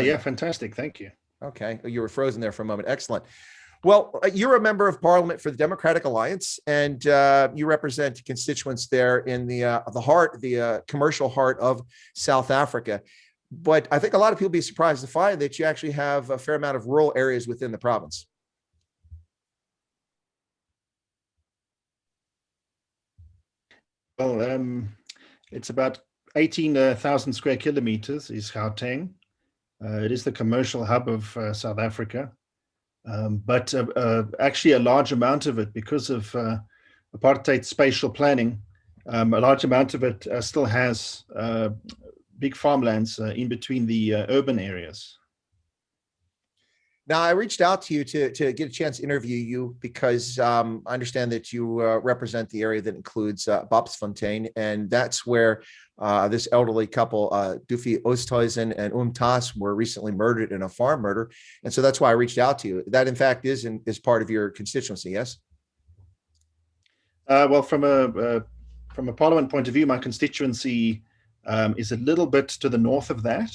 Yeah, fantastic. Thank you. Okay, you were frozen there for a moment. Excellent. Well, you're a member of parliament for the Democratic Alliance, and you represent constituents there in the commercial heart of South Africa. But I think a lot of people will be surprised to find that you actually have a fair amount of rural areas within the province. Well, it's about 18,000 square kilometers is Gauteng. It is the commercial hub of South Africa. But actually a large amount of it, because of apartheid spatial planning, a large amount of it still has big farmlands in between the urban areas. Now, I reached out to you to get a chance to interview you because I understand that you represent the area that includes Bobsfontein, and that's where this elderly couple, Dufi Oosthuizen and Tas, were recently murdered in a farm murder. And so that's why I reached out to you. That, in fact, is part of your constituency, yes? Well, from a parliament point of view, my constituency is a little bit to the north of that.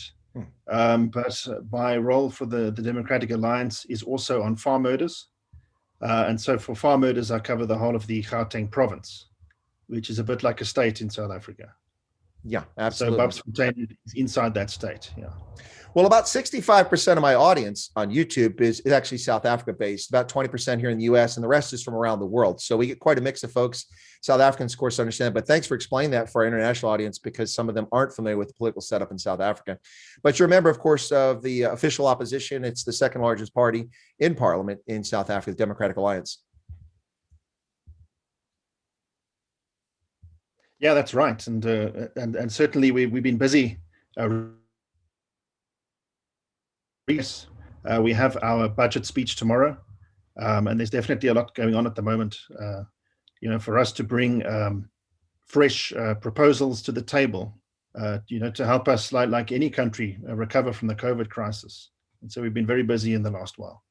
But my role for the Democratic Alliance is also on farm murders. And so for farm murders, I cover the whole of the Gauteng province, which is a bit like a state in South Africa. Yeah, absolutely. So Bobsfontein is inside that state, yeah. Well, about 65% of my audience on YouTube is actually South Africa based, about 20% here in the US, and the rest is from around the world. So we get quite a mix of folks. South Africans, of course, understand, but thanks for explaining that for our international audience, because some of them aren't familiar with the political setup in South Africa. But you're a member, of course, of the official opposition. It's the second largest party in parliament in South Africa, the Democratic Alliance. Yeah, that's right. And certainly we've been busy. We have our budget speech tomorrow, and there's definitely a lot going on at the moment. For us to bring fresh proposals to the table, to help us, like any country, recover from the COVID crisis. And so we've been very busy in the last while.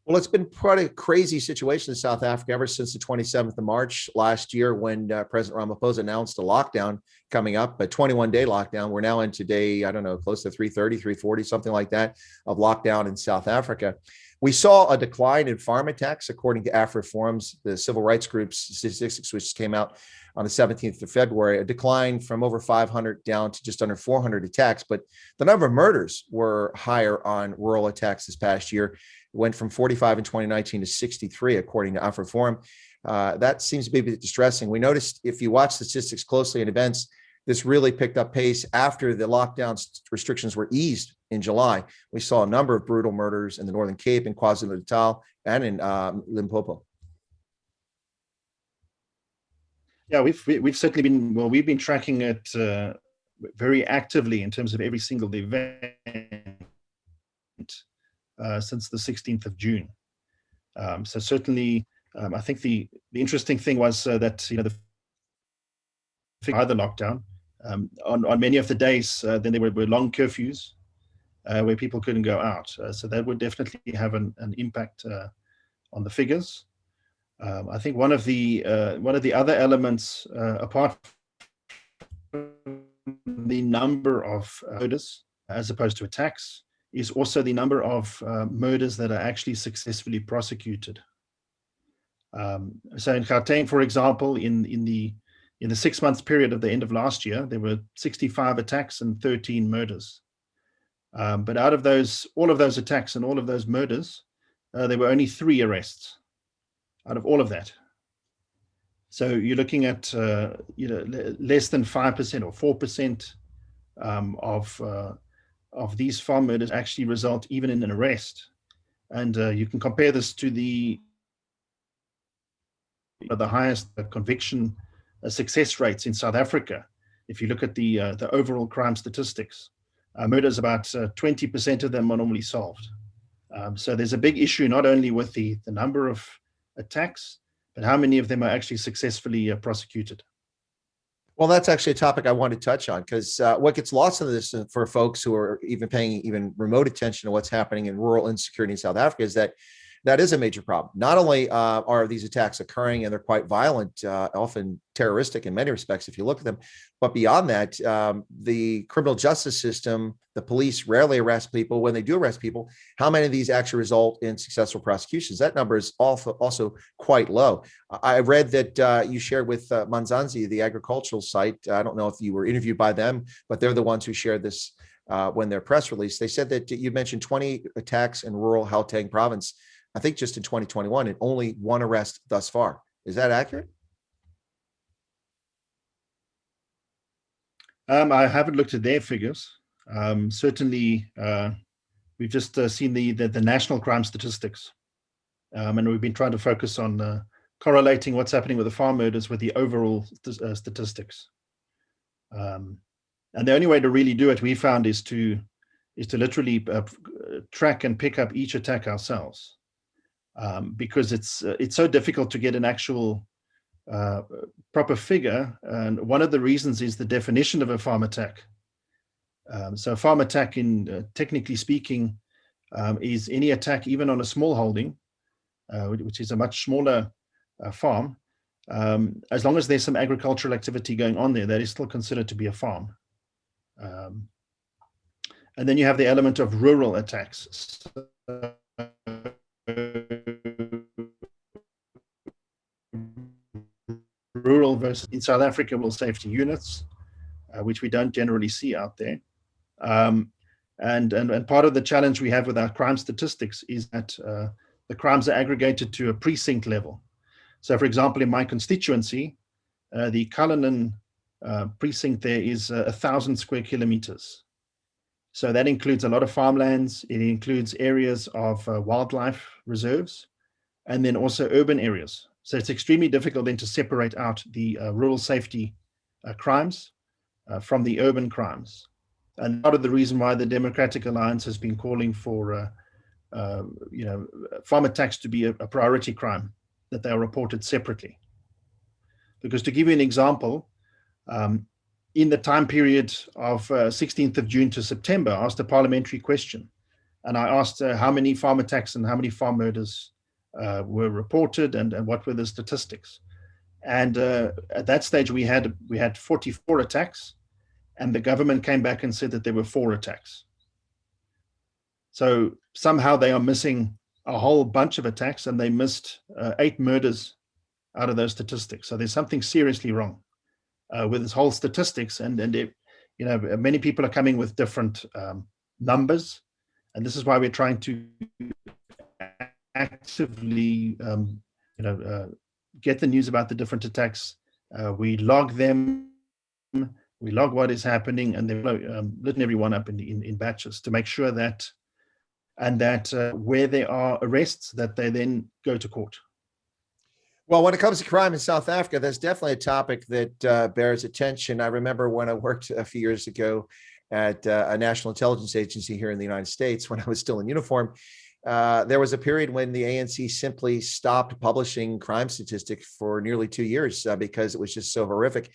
Well, it's been quite a crazy situation in South Africa ever since the 27th of March last year, when President Ramaphosa announced a lockdown coming up, a 21-day lockdown. We're now into day, I don't know, close to 330, 340, something like that, of lockdown in South Africa. We saw a decline in farm attacks, according to AfriForum's, the civil rights group's statistics, which came out on the 17th of February, a decline from over 500 down to just under 400 attacks. But the number of murders were higher on rural attacks this past year. Went from 45 in 2019 to 63, according to AfriForum. That seems to be a bit distressing. We noticed, if you watch statistics closely in events, this really picked up pace after the lockdown restrictions were eased in July. We saw a number of brutal murders in the Northern Cape, in KwaZulu-Natal, and in Limpopo. Yeah, we've certainly been tracking it very actively in terms of every single event. Since the 16th of June. So certainly, I think the interesting thing was that the lockdown on many of the days, then there were long curfews where people couldn't go out. So that would definitely have an impact on the figures. I think one of the other elements, apart from the number of murders as opposed to attacks, is also the number of murders that are actually successfully prosecuted. So in Gauteng, for example, in the 6 months period of the end of last year, there were 65 attacks and 13 murders. But out of all of those attacks and all of those murders, there were only 3 arrests out of all of that. So you're looking at less than 5% or 4% of these farm murders actually result even in an arrest. And you can compare this to the highest conviction success rates in South Africa. If you look at the overall crime statistics, murders, about 20% of them are normally solved. So there's a big issue not only with the number of attacks, but how many of them are actually successfully prosecuted. Well, that's actually a topic I want to touch on, because what gets lost in this for folks who are even paying even remote attention to what's happening in rural insecurity in South Africa is that that is a major problem. Not only are these attacks occurring and they're quite violent, often terroristic in many respects, if you look at them, but beyond that, the criminal justice system, the police rarely arrest people. When they do arrest people, how many of these actually result in successful prosecutions? That number is also quite low. I read that you shared with Manzanzi, the agricultural site. I don't know if you were interviewed by them, but they're the ones who shared this when their press release. They said that you mentioned 20 attacks in rural Gauteng province, I think just in 2021, and only one arrest thus far. Is that accurate? I haven't looked at their figures. Certainly, we've just seen the national crime statistics, and we've been trying to focus on correlating what's happening with the farm murders with the overall statistics. And the only way to really do it, we found, is to literally track and pick up each attack ourselves. Because it's so difficult to get an actual proper figure. And one of the reasons is the definition of a farm attack. So a farm attack, in technically speaking, is any attack, even on a small holding, which is a much smaller farm. As long as there's some agricultural activity going on there, that is still considered to be a farm. And then you have the element of rural attacks. Rural versus, in South Africa, rural safety units, which we don't generally see out there. And part of the challenge we have with our crime statistics is that the crimes are aggregated to a precinct level. So, for example, in my constituency, the Cullinan precinct there is 1,000 square kilometers. So that includes a lot of farmlands. It includes areas of wildlife reserves, and then also urban areas. So it's extremely difficult then to separate out the rural safety crimes from the urban crimes. And part of the reason why the Democratic Alliance has been calling for farm attacks to be a priority crime, that they are reported separately. Because to give you an example, in the time period of 16th of June to September, I asked a parliamentary question. And I asked how many farm attacks and how many farm murders were reported, and what were the statistics. And at that stage, we had 44 attacks, and the government came back and said that there were 4 attacks. So somehow they are missing a whole bunch of attacks, and they missed 8 murders out of those statistics. So there's something seriously wrong with this whole statistics, and many people are coming with different numbers, and this is why we're trying to actively get the news about the different attacks. We log them, we log what is happening, and then letting everyone up in batches to make sure that where there are arrests, that they then go to court. Well, when it comes to crime in South Africa, that's definitely a topic that bears attention. I remember when I worked a few years ago at a national intelligence agency here in the United States, when I was still in uniform, there was a period when the ANC simply stopped publishing crime statistics for nearly 2 years because it was just so horrific.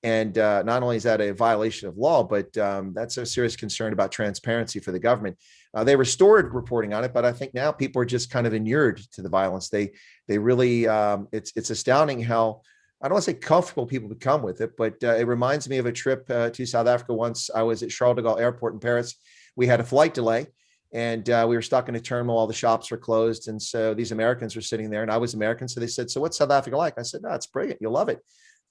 And not only is that a violation of law, but that's a serious concern about transparency for the government. They restored reporting on it, but I think now people are just kind of inured to the violence. They really, it's astounding how, I don't want to say comfortable people become with it, but it reminds me of a trip to South Africa. Once I was at Charles de Gaulle Airport in Paris. We had a flight delay, and we were stuck in a terminal. All the shops were closed. And so these Americans were sitting there, and I was American. So they said, "So what's South Africa like?" I said, "No, it's brilliant. You'll love it.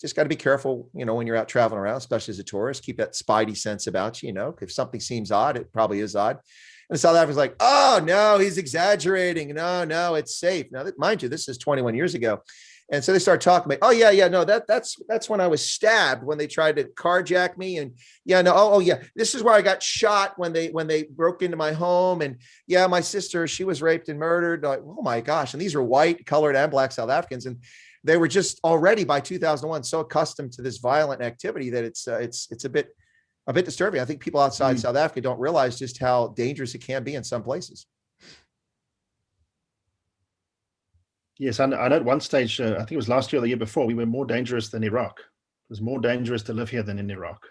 Just got to be careful, when you're out traveling around, especially as a tourist. Keep that spidey sense about you, if something seems odd, it probably is odd." And South Africa's like, "Oh, no, he's exaggerating. No, it's safe." Now, mind you, this is 21 years ago. And so they start talking about, "Oh, yeah, no, that's when I was stabbed, when they tried to carjack me. And yeah, no, oh, yeah, this is where I got shot when they broke into my home. And yeah, my sister, she was raped and murdered." Like, oh my gosh. And these are white, colored, and Black South Africans. And they were just already by 2001 so accustomed to this violent activity that it's a bit a bit disturbing. I think people outside South Africa don't realize just how dangerous it can be in some places. Yes, I know at one stage, I think it was last year or the year before, we were more dangerous than Iraq. It was more dangerous to live here than in Iraq.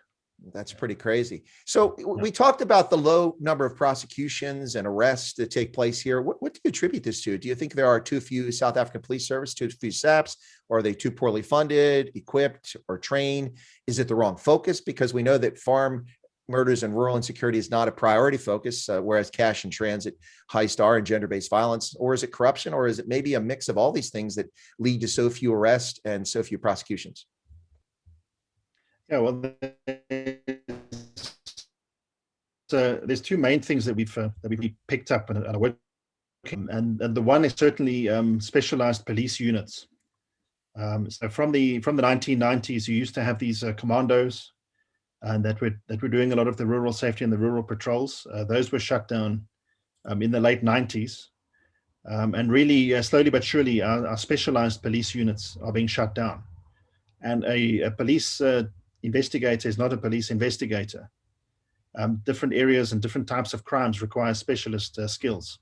That's pretty crazy. So we talked about the low number of prosecutions and arrests that take place here. What do you attribute this to? Do you think there are too few South African police service, too few SAPs, or are they too poorly funded, equipped, or trained? Is it the wrong focus? Because we know that farm murders and rural insecurity is not a priority focus, whereas cash and transit heist are, and gender-based violence. Or is it corruption? Or is it maybe a mix of all these things that lead to so few arrests and so few prosecutions? Yeah, well, there's two main things that we've picked up and are working, and the one is certainly specialized police units. So from the 1990s, you used to have these commandos, and that were doing a lot of the rural safety and the rural patrols. Those were shut down in the late 90s, and really slowly but surely, our specialized police units are being shut down. And a police investigator is not a police investigator. Different areas and different types of crimes require specialist skills.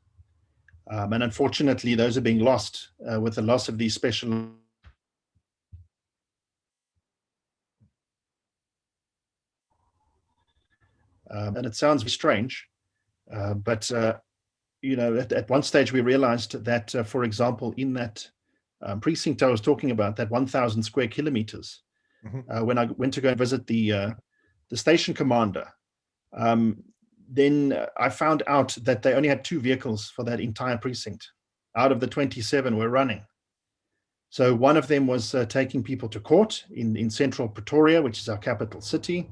And unfortunately, those are being lost with the loss of these special. And it sounds strange, but at one stage we realized that, for example, in that precinct I was talking about, that 1,000 square kilometers, when I went to go and visit the station commander, then I found out that they only had 2 vehicles for that entire precinct out of the 27 were running. So one of them was taking people to court in central Pretoria, which is our capital city.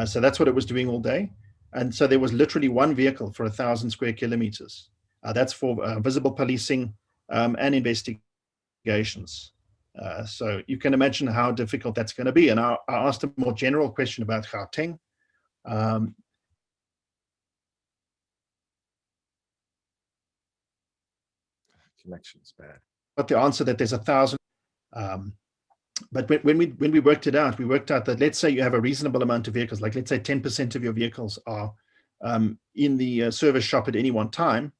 So that's what it was doing all day. And so there was literally 1 vehicle for 1,000 square kilometers. That's for visible policing and investigations. So you can imagine how difficult that's going to be. And I asked a more general question about Gauteng. Connection's bad. But the answer that there's 1,000. But when we worked it out, we worked out that, let's say you have a reasonable amount of vehicles, like let's say 10% of your vehicles are in the service shop at any one time.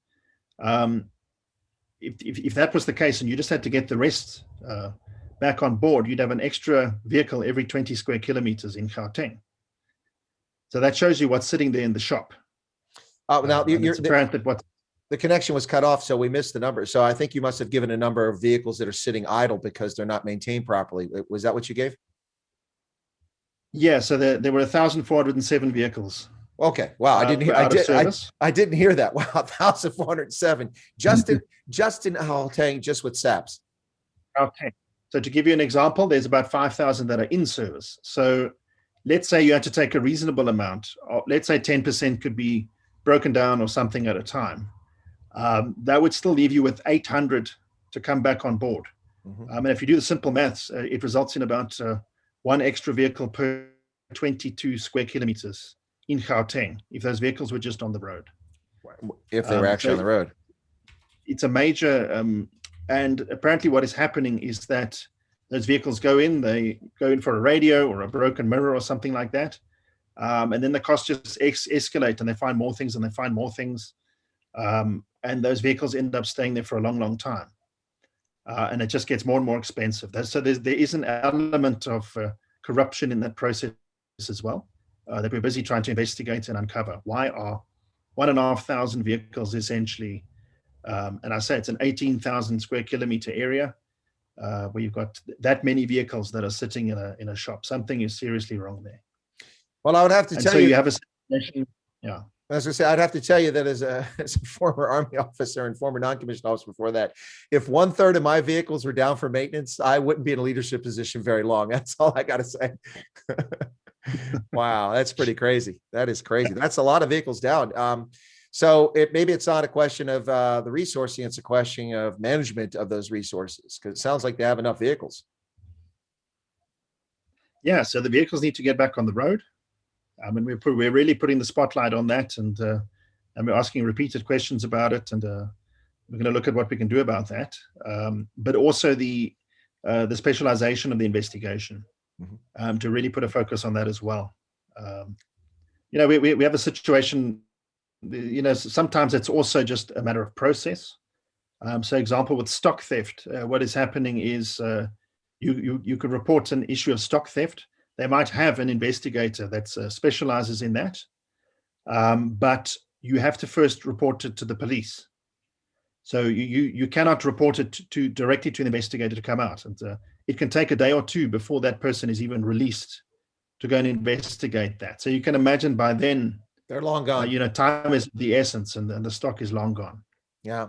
If that was the case and you just had to get the rest back on board, you'd have an extra vehicle every 20 square kilometers in Gauteng. So that shows you what's sitting there in the shop. Now it's apparent that what the connection was cut off, so we missed the number. So I think you must have given a number of vehicles that are sitting idle because they're not maintained properly. Was that what you gave? Yeah, so there were 1,407 vehicles. Okay. Wow. I didn't hear. I didn't hear that. Wow. 1,407 just in Gauteng, just with SAPs. Okay. So to give you an example, there's about 5,000 that are in service. So let's say you had to take a reasonable amount. Let's say 10% could be broken down or something at a time. That would still leave you with 800 to come back on board. And if you do the simple maths, it results in about 1 extra vehicle per 22 square kilometers in Gauteng, if those vehicles were just on the road. If they were actually on the road. It's a major, and apparently what is happening is that those vehicles they go in for a radio or a broken mirror or something like that. And then the costs just escalate, and they find more things and they find more things. And those vehicles end up staying there for a long, long time. And it just gets more and more expensive. So there is an element of corruption in that process as well, that we're busy trying to investigate and uncover. Why are 1,500 vehicles essentially, and I say it's an 18,000 square kilometer area, where you've got that many vehicles that are sitting in a shop. Something is seriously wrong there. Well, I would have to tell you. You have a situation, yeah. As I say, I'd have to tell you that as a former Army officer and former non-commissioned officer before that, if 1/3 of my vehicles were down for maintenance, I wouldn't be in a leadership position very long. That's all I got to say. Wow, that's pretty crazy. That is crazy. That's a lot of vehicles down. So maybe it's not a question of the resourcing; it's a question of management of those resources, because it sounds like they have enough vehicles. Yeah, so the vehicles need to get back on the road. And we're really putting the spotlight on that, and we're asking repeated questions about it, and we're going to look at what we can do about that. But also the specialization of the investigation, to really put a focus on that as well. we have a situation, sometimes it's also just a matter of process. So example, with stock theft, what is happening is you could report an issue of stock theft. They might have an investigator that specializes in that, but you have to first report it to the police. So you cannot report it directly to an investigator to come out, and it can take a day or two before that person is even released to go and investigate that. So you can imagine by then they're long gone. Time is the essence, and the stock is long gone. Yeah.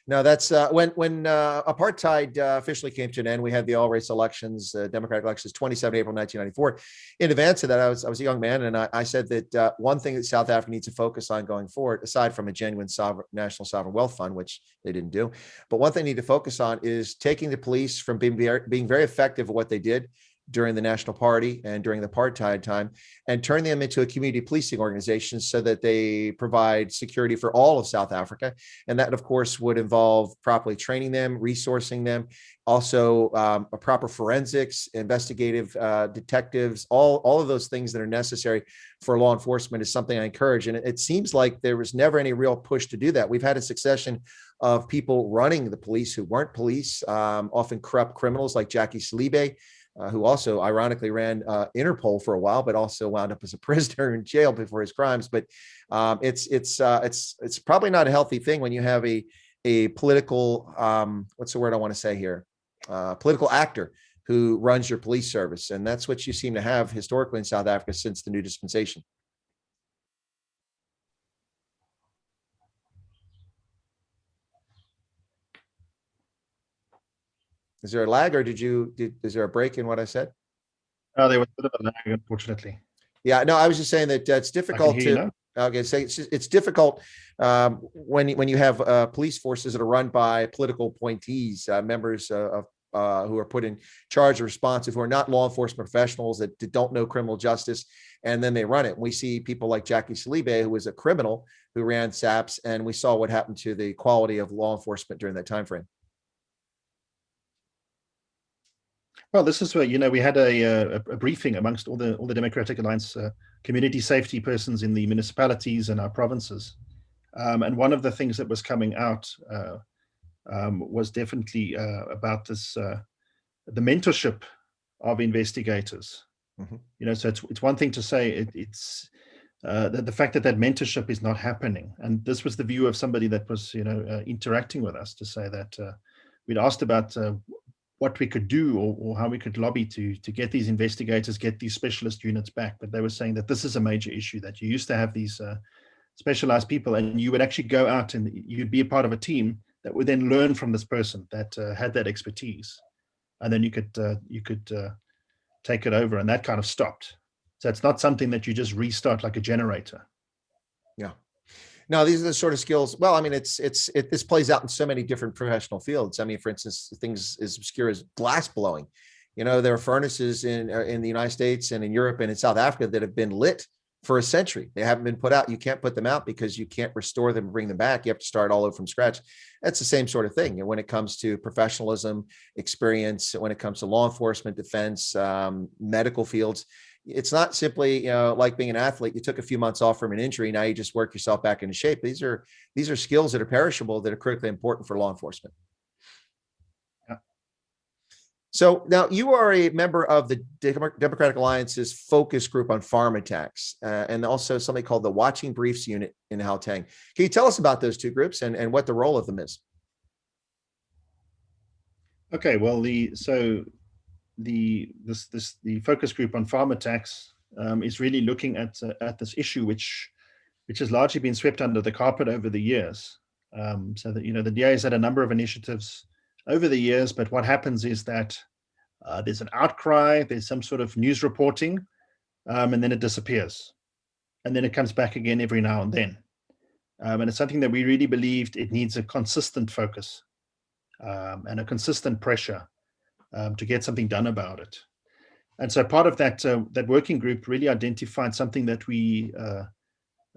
No, that's when apartheid officially came to an end. We had the all race elections, Democratic elections, 27 April 1994. In advance of that, I was a young man, and I said that one thing that South Africa needs to focus on going forward, aside from a genuine national sovereign wealth fund, which they didn't do, but one thing they need to focus on is taking the police from being very effective at what they did during the National Party and during the apartheid time, and turn them into a community policing organization so that they provide security for all of South Africa. And that, of course, would involve properly training them, resourcing them, also a proper forensics, investigative detectives, all of those things that are necessary for law enforcement is something I encourage. And it seems like there was never any real push to do that. We've had a succession of people running the police who weren't police, often corrupt criminals like Jackie Salibe, who also ironically ran Interpol for a while, but also wound up as a prisoner in jail before his crimes. But it's probably not a healthy thing when you have a political what's the word I want to say here, political actor who runs your police service, and that's what you seem to have historically in South Africa since the new dispensation. Is there a lag, or is there a break in what I said? Oh, there was a bit of a lag, unfortunately. Yeah, no, I was just saying that it's difficult to. Okay, so it's difficult when you have police forces that are run by political appointees, members of who are put in charge or responsive, who are not law enforcement professionals, that don't know criminal justice, and then they run it. We see people like Jackie Salibe, who was a criminal who ran SAPS, and we saw what happened to the quality of law enforcement during that time frame. Well, this is where we had a briefing amongst all the Democratic Alliance community safety persons in the municipalities and our provinces, and one of the things that was coming out was definitely about this the mentorship of investigators. Mm-hmm. So it's one thing to say it's the fact that mentorship is not happening, and this was the view of somebody that was interacting with us, to say that we'd asked about what we could do or how we could lobby to get these investigators, get these specialist units back. But they were saying that this is a major issue, that you used to have these specialized people, and you would actually go out and you'd be a part of a team that would then learn from this person that had that expertise. And then you could take it over, and that kind of stopped. So it's not something that you just restart like a generator. Yeah. No, these are the sort of skills. Well, I mean, this plays out in so many different professional fields. I mean, for instance, things as obscure as glass blowing. There are furnaces in the United States and in Europe and in South Africa that have been lit for a century. They haven't been put out. You can't put them out because you can't restore them and bring them back. You have to start all over from scratch. That's the same sort of thing. And when it comes to professionalism, experience, when it comes to law enforcement, defense, medical fields, it's not simply, like being an athlete. You took a few months off from an injury. Now you just work yourself back into shape. These are skills that are perishable, that are critically important for law enforcement. Yeah. So now you are a member of the Democratic Alliance's focus group on farm attacks, and also something called the Watching Briefs Unit in Gauteng. Can you tell us about those two groups and what the role of them is? Okay, well, the focus group on farm attacks is really looking at this issue, which has largely been swept under the carpet over the years. So that the DA has had a number of initiatives over the years, but what happens is that there's an outcry, there's some sort of news reporting, and then it disappears, and then it comes back again every now and then. And it's something that we really believed it needs a consistent focus and a consistent pressure to get something done about it. And so part of that working group really identified something that we,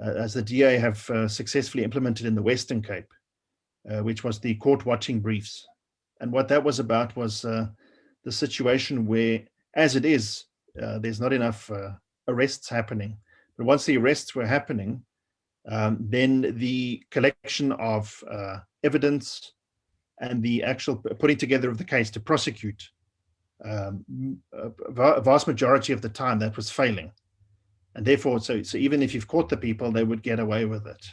as the DA, have successfully implemented in the Western Cape, which was the court watching briefs. And what that was about was the situation where, as it is, there's not enough arrests happening, But once the arrests were happening, then the collection of evidence and the actual putting together of the case to prosecute, a vast majority of the time that was failing. And therefore, so even if you've caught the people, they would get away with it.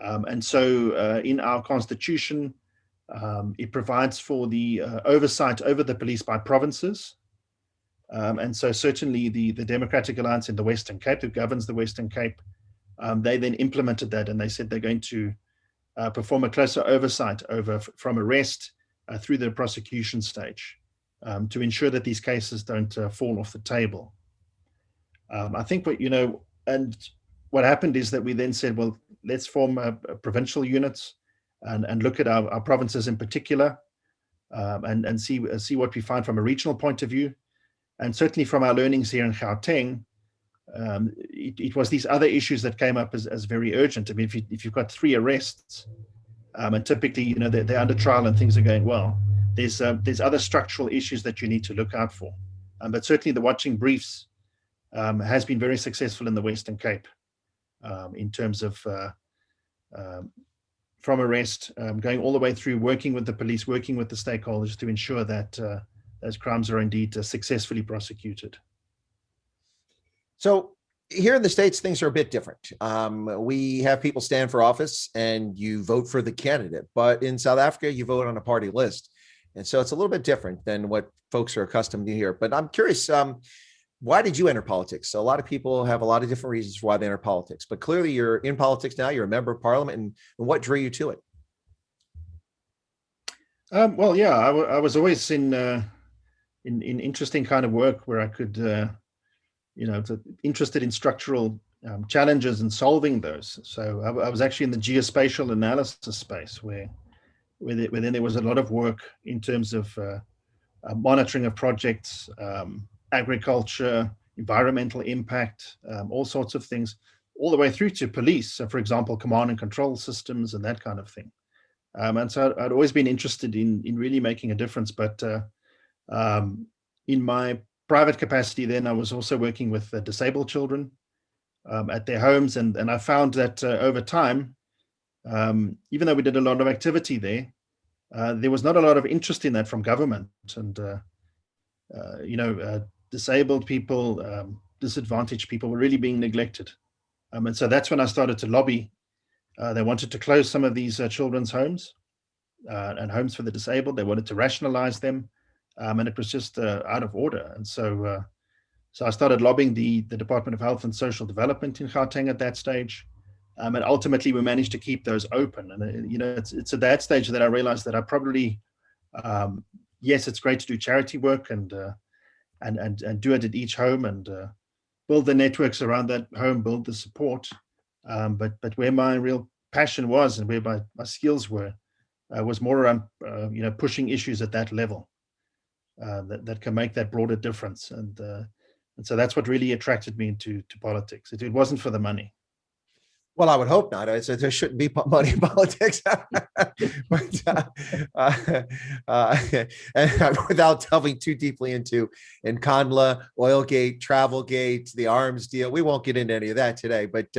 And so in our constitution, it provides for the oversight over the police by provinces. And so certainly the Democratic Alliance in the Western Cape, that governs the Western Cape, they then implemented that, and they said they're going to perform a closer oversight over from arrest through the prosecution stage to ensure that these cases don't fall off the table. I think and what happened is that we then said, well, let's form provincial units and look at our provinces in particular, and see what we find from a regional point of view. And certainly from our learnings here in Gauteng, it was these other issues that came up as very urgent. I mean, if you've got 3 arrests, and typically, they're under trial and things are going well, there's other structural issues that you need to look out for. But certainly the watching briefs has been very successful in the Western Cape in terms of from arrest, going all the way through, working with the police, working with the stakeholders to ensure that those crimes are indeed successfully prosecuted. So here in the States, things are a bit different. We have people stand for office and you vote for the candidate, but in South Africa, you vote on a party list. And so it's a little bit different than what folks are accustomed to here. But I'm curious, why did you enter politics? So a lot of people have a lot of different reasons why they enter politics, but clearly you're in politics now, you're a member of parliament, and what drew you to it? Well, yeah, I was always in interesting kind of work where I could, interested in structural challenges and solving those. So I was actually in the geospatial analysis space where then there was a lot of work in terms of monitoring of projects, agriculture, environmental impact, all sorts of things, all the way through to police. So, for example, command and control systems and that kind of thing. And so I'd always been interested in really making a difference. But in my private capacity, then I was also working with disabled children at their homes, and I found that over time, even though we did a lot of activity there was not a lot of interest in that from government, and disabled people, disadvantaged people were really being neglected. And so that's when I started to lobby. They wanted to close some of these children's homes and homes for the disabled. They wanted to rationalize them, and it was just out of order. And so I started lobbying the Department of Health and Social Development in Gauteng at that stage. And ultimately, we managed to keep those open. And it's at that stage that I realized that I probably, yes, it's great to do charity work and do it at each home and build the networks around that home, build the support. But where my real passion was and where my skills were was more around pushing issues at that level that can make that broader difference. And so that's what really attracted me into politics. It wasn't for the money. Well, I would hope not. I said there shouldn't be money in politics. But and without delving too deeply into Nkandla, Oilgate, Travelgate, the arms deal, we won't get into any of that today. But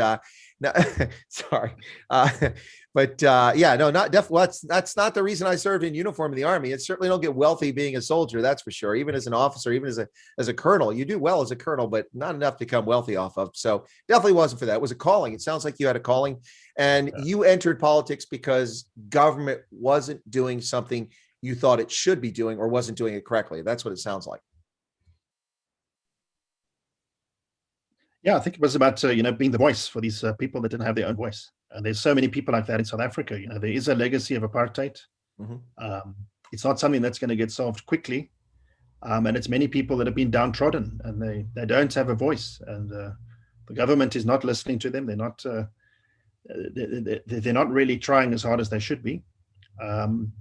no, sorry. Yeah, no, not definitely. That's not the reason I served in uniform in the Army. It certainly don't get wealthy being a soldier, that's for sure. Even as an officer, even as a colonel, you do well as a colonel, but not enough to become wealthy off of. So definitely wasn't for that. It was a calling. It sounds like you had a calling, and you entered politics because government wasn't doing something you thought it should be doing or wasn't doing it correctly. That's what it sounds like. Yeah, I think it was about being the voice for these people that didn't have their own voice. And there's so many people like that in South Africa. There is a legacy of apartheid. Mm-hmm. It's not something that's going to get solved quickly, and it's many people that have been downtrodden and they don't have a voice. And the government is not listening to them. They're not really trying as hard as they should be. And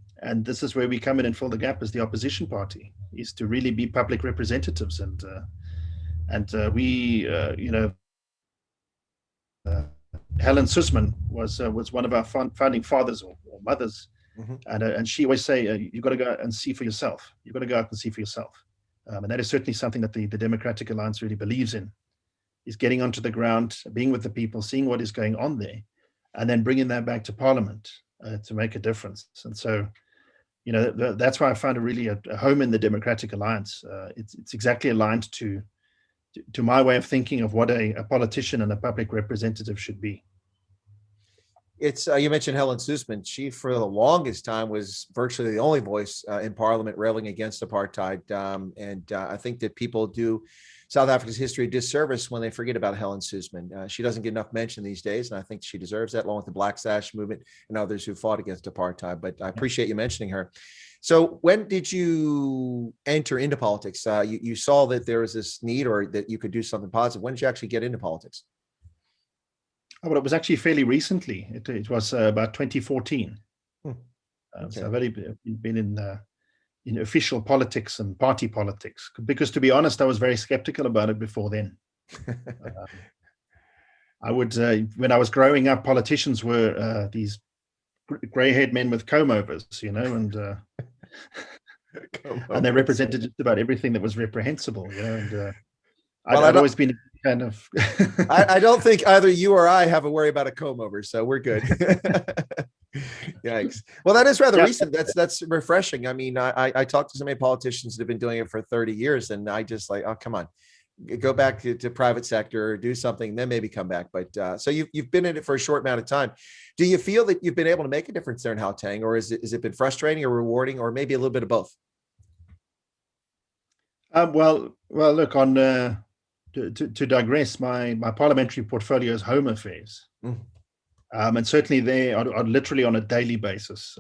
this is where we come in and fill the gap as the opposition party, is to really be public representatives and we, Helen Suzman was one of our founding fathers or mothers, mm-hmm. And she always say, "You got to go out and see for yourself. You got to go out and see for yourself," and that is certainly something that the Democratic Alliance really believes in. is getting onto the ground, being with the people, seeing what is going on there, and then bringing that back to Parliament to make a difference. And so, that's why I found a home in the Democratic Alliance. It's exactly aligned to my way of thinking of what a politician and a public representative should be. It's you mentioned Helen Suzman. She, for the longest time, was virtually the only voice in Parliament railing against apartheid. And I think that people do South Africa's history a disservice when they forget about Helen Suzman. She doesn't get enough mention these days, and I think she deserves that, along with the Black Sash movement and others who fought against apartheid. But I appreciate you mentioning her. So when did you enter into politics? You saw that there was this need, or that you could do something positive. When did you actually get into politics? Well, it was actually fairly recently. It was about 2014. Okay. So I've only been in official politics and party politics, because, to be honest, I was very skeptical about it before then. I would, when I was growing up, politicians were these grey-haired men with comb-overs, and and they represented just about everything that was reprehensible, and I'd always been kind of. I don't think either you or I have a worry about a comb over, so we're good. Yikes! Well, that is rather recent. That's refreshing. I mean, I talked to so many politicians that have been doing it for 30 years, and I just like, oh, come on, go back to private sector, do something, then maybe come back. But so you've been in it for a short amount of time. Do you feel that you've been able to make a difference there in Gauteng, or is it been frustrating or rewarding, or maybe a little bit of both? Well, look, to digress, my parliamentary portfolio is home affairs, and certainly they are literally on a daily basis.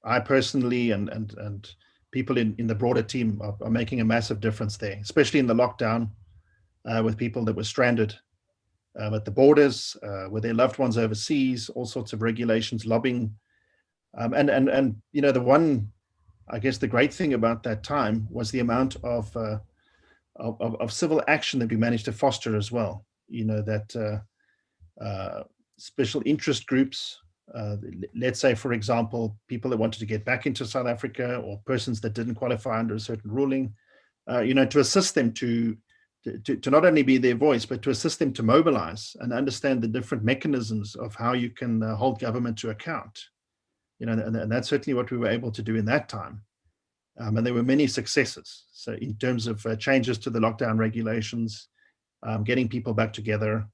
I personally and people in the broader team are making a massive difference there, especially in the lockdown, with people that were stranded at the borders, with their loved ones overseas, all sorts of regulations, lobbying, and the one, I guess, the great thing about that time was the amount of civil action that we managed to foster as well. That special interest groups, let's say, for example, people that wanted to get back into South Africa, or persons that didn't qualify under a certain ruling, to assist them to not only be their voice, but to assist them to mobilize and understand the different mechanisms of how you can hold government to account. And that's certainly what we were able to do in that time. And there were many successes. So in terms of changes to the lockdown regulations, getting people back together.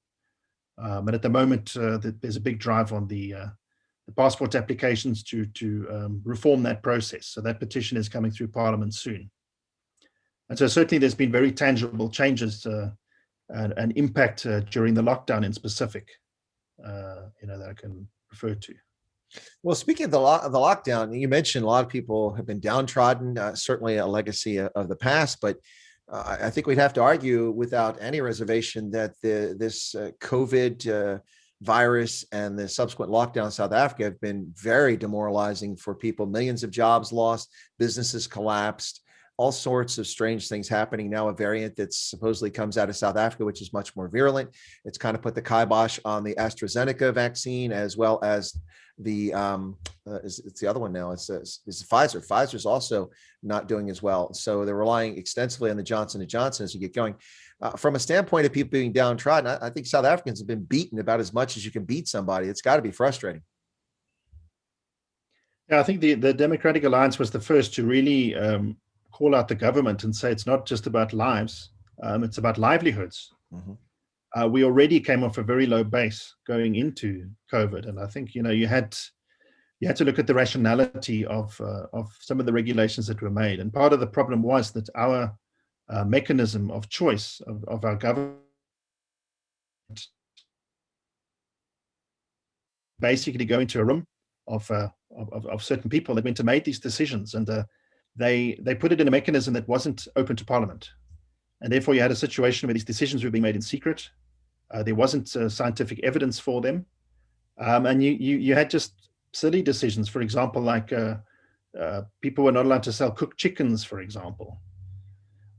And at the moment, there's a big drive on the passport applications to reform that process. So that petition is coming through Parliament soon. And so certainly there's been very tangible changes and impact during the lockdown in specific, that I can refer to. Well, speaking of the lockdown, you mentioned a lot of people have been downtrodden, certainly a legacy of the past, but I think we'd have to argue without any reservation that this COVID virus and the subsequent lockdown in South Africa have been very demoralizing for people. Millions of jobs lost, businesses collapsed, all sorts of strange things happening. Now a variant that supposedly comes out of South Africa, which is much more virulent. It's kind of put the kibosh on the AstraZeneca vaccine, as well as the it's the other one now. It's Pfizer. Pfizer's also not doing as well. So they're relying extensively on the Johnson & Johnson as you get going. From a standpoint of people being downtrodden, I think South Africans have been beaten about as much as you can beat somebody. It's got to be frustrating. Yeah, I think the Democratic Alliance was the first to really call out the government and say it's not just about lives, it's about livelihoods. Mm-hmm. We already came off a very low base going into COVID, and I think you had to look at the rationality of some of the regulations that were made. And part of the problem was that our mechanism of choice of our government basically go into a room of certain people that went to make these decisions, and they put it in a mechanism that wasn't open to Parliament, and therefore you had a situation where these decisions were being made in secret. There wasn't scientific evidence for them, and you had just silly decisions. For example, like people were not allowed to sell cooked chickens, for example,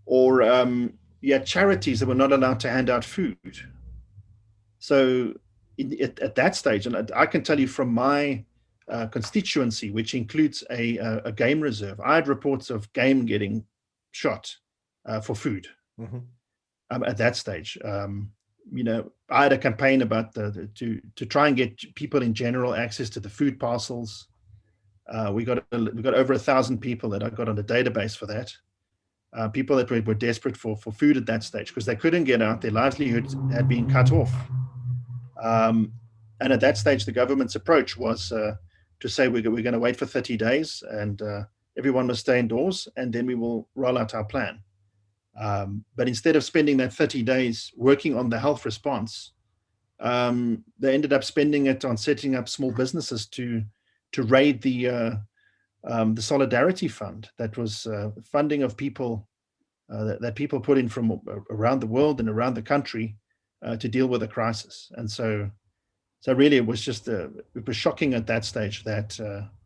or you had charities that were not allowed to hand out food. So at that stage, and I can tell you from my constituency, which includes a game reserve, I had reports of game getting shot for food. Mm-hmm. at that stage. I had a campaign about to try and get people in general access to the food parcels. We got over 1,000 people that I got on the database for that. People that were desperate for food at that stage because they couldn't get out. Their livelihoods had been cut off. And at that stage, the government's approach was to say we're going to wait for 30 days and everyone must stay indoors, and then we will roll out our plan. But instead of spending that 30 days working on the health response, they ended up spending it on setting up small businesses to raid the Solidarity Fund. That was funding of people that people put in from around the world and around the country to deal with the crisis. And so really, it was just it was shocking at that stage that,